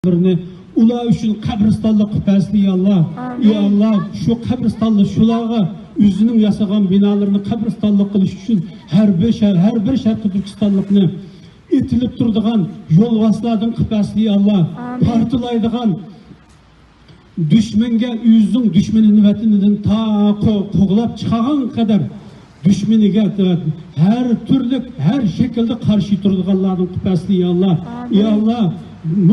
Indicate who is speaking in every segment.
Speaker 1: Ular üçün qəbristonluq qüpəsini Allah. Ya Allah, şu qəbristonluq şulağa üzünün yasagan binalarını qəbristonluq qilish üçün hər bir şərqi Türkistonluqni itilib turduğan yolvaslardan qüpəsini Allah. Partılaydıgan düşmenge üzün düşmenin vətininden ta qoğulab çıxağan kadar düşmeniga her türlük, her şekilde karşı turduğanların qüpəsini ya Allah. Ya Allah,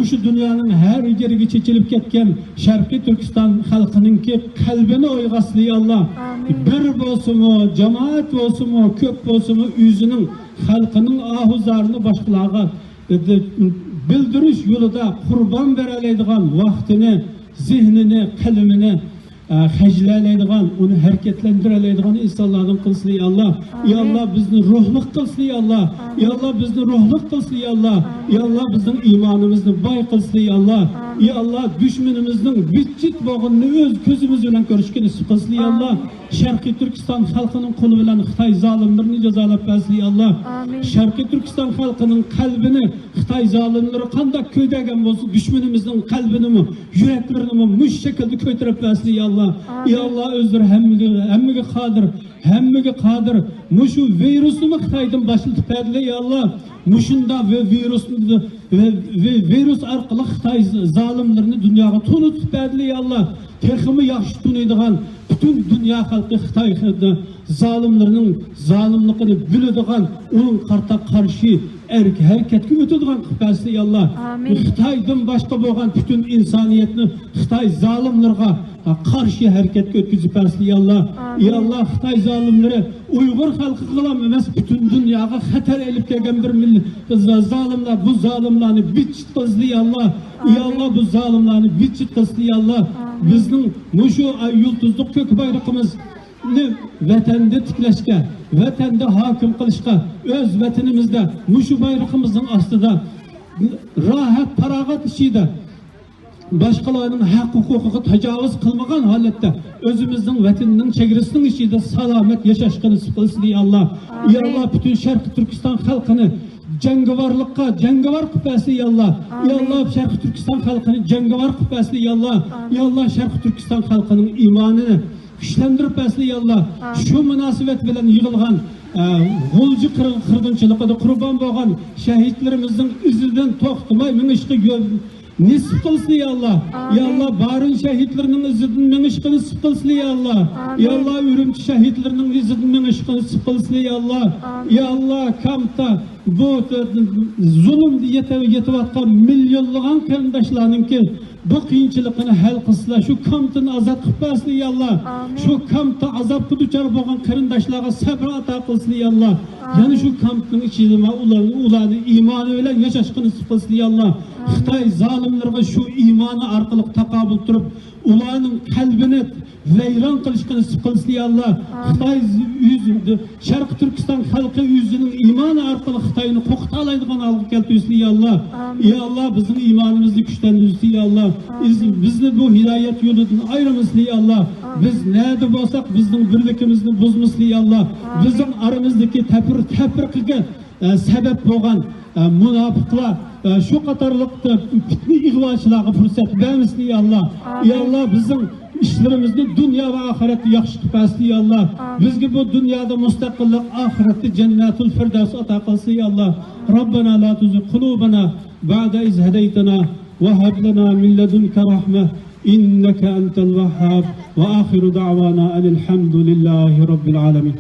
Speaker 1: şu dünyanın her yeriga çekilip ketken Şarkı Türkistan halkınınki kalbini oygasını ya Allah. Bir bolsumu, cemaat bolsumu, köp bolsumu üzünün halkının ahuzarını başkalarına bildiriş yolunda kurban vereleydiğen vaktini, zihnini, kalbini hecleleydiğen, onu hareketlendireleydiğen insanların kılsın ya Allah. Ya Allah bizni ruhluk kılsın ya Allah. Ya Allah bizni ruhluk kılsın ya Allah. Ya Allah bizim imanımızı bay kılsın ya Allah. Ya Allah düşmanımızın bitçit bağını öz gözümüzle görüşkeni kılsın ya Allah. Şarkı Türkistan halkının kolu bilen Xitay zalimlerini cezalap versin ya Allah. Şarkı Türkistan halkının kalbini Xitay zalimleri kandak köydegen olsun düşmanımızın kalbini mi, yüreklerini mi müş şekilde kötürüp versin ya Allah. Ya Allah özür hemmige kadir. Muşu virüsünü Xitay'dan başlatıp edile ya Allah. Muşunda ve virüs arkalı Xitay zalimlerini dünyaya tunutup edile ya Allah. Tekimi yaxşı tunuyduğun bütün dünya halkı Xitay zalimlerinin zalimliğini bildiğin onun karşı hareketki ötüdüğün qüpəsini ya Allah. Xitay'dan başka boğan bütün insaniyetini Xitay zalimlerine karşı hareketki ötküzüp versin ya Allah. Ya Allah Xitay zalimleri Uygur halkı kılam emas bütün dünyaya xatar elip kelgen bir millet zalimler bu zalimlerini bitçit kılsın ya Allah. Ya Allah bu zalimlerini bitçit kılsın ya Allah. Bizning muşu yıldızlık kök bayrağımız vatanda tiklashga, vatanda hokim qilishga, öz vatanimizda muşu bayrağımızın astida rahat farog'at ichida başkalarının hak hukuku tecavüz kılmagan halette özümüzün vatanının çegirisinin içinde salamet yaşaşkını sıkılsın ya Allah. Ya Allah bütün Şarkı Türkistan halkını cengavarlıkka, cengavar kupası ya Allah. Ya Allah Şarkı Türkistan halkını cengavar kupası ya Allah. Ya Allah Şarkı Türkistan halkının imanını güçlendirip versin ya Allah. Şu münasebet bilen yığılgan Gulcu kırgınçılıkta kurban boğan şehitlerimizin izinden toxtumay minişki nisip kılsın ya Allah. Ya Allah barın şehitlerinin izinden minişki nisip kılsın ya Allah. Ya Allah ürümçi şehitlerinin izinden minişki nisip kılsın ya Allah. Ya Allah kamta bu zulüm yetip atkan milyonluğun karindaşlarının ki bu kıyınçılıkını hal kılsınlar. Şu kamtını azap kıpasını ya Allah. Şu kamta azap kuduçar boğan karindaşlara sabır ata kılsın ya Allah. Yani şu kampın içinde ulanı imanı öyle yaşaşkını sıkılsın ya Allah. Xitay zalimlerine şu imanı arkalık takabül turup ulanın kalbini veyran kılışkını sıkılsın ya Allah. Xitay yüzünde Şarkı Türkistan halkı yüzünün imanı arkalık Xitay'ını koktalaydıgan algı keltüsün ya Allah. Ya Allah bizim imanımızı güçlendirsin ya Allah. Bizni bu hidayet yolundan ayrılmasın ya Allah. Biz nerede bolsak bizning birlikimizni bozmasın ya Allah. Bizim aramızdaki tefrikige sebep boğan münafıklar şu qatarlıqda fitne ig'vochilarga fursat bermasın ya Allah. Ya Allah bizim işlerimizni dünya ve ahirette yaxshi qilsin ya Allah. Bizga bu dünyada mustaqillik, ahirette cennetul firdevs ata qilsin ya Allah. Rabbana la tuzigh qulubana ba'da iz hadaytana ve hab lana min ladunka rahmeh innaka entel vehhab ve ahiru da'vana elhamdülillahi rabbil alamin.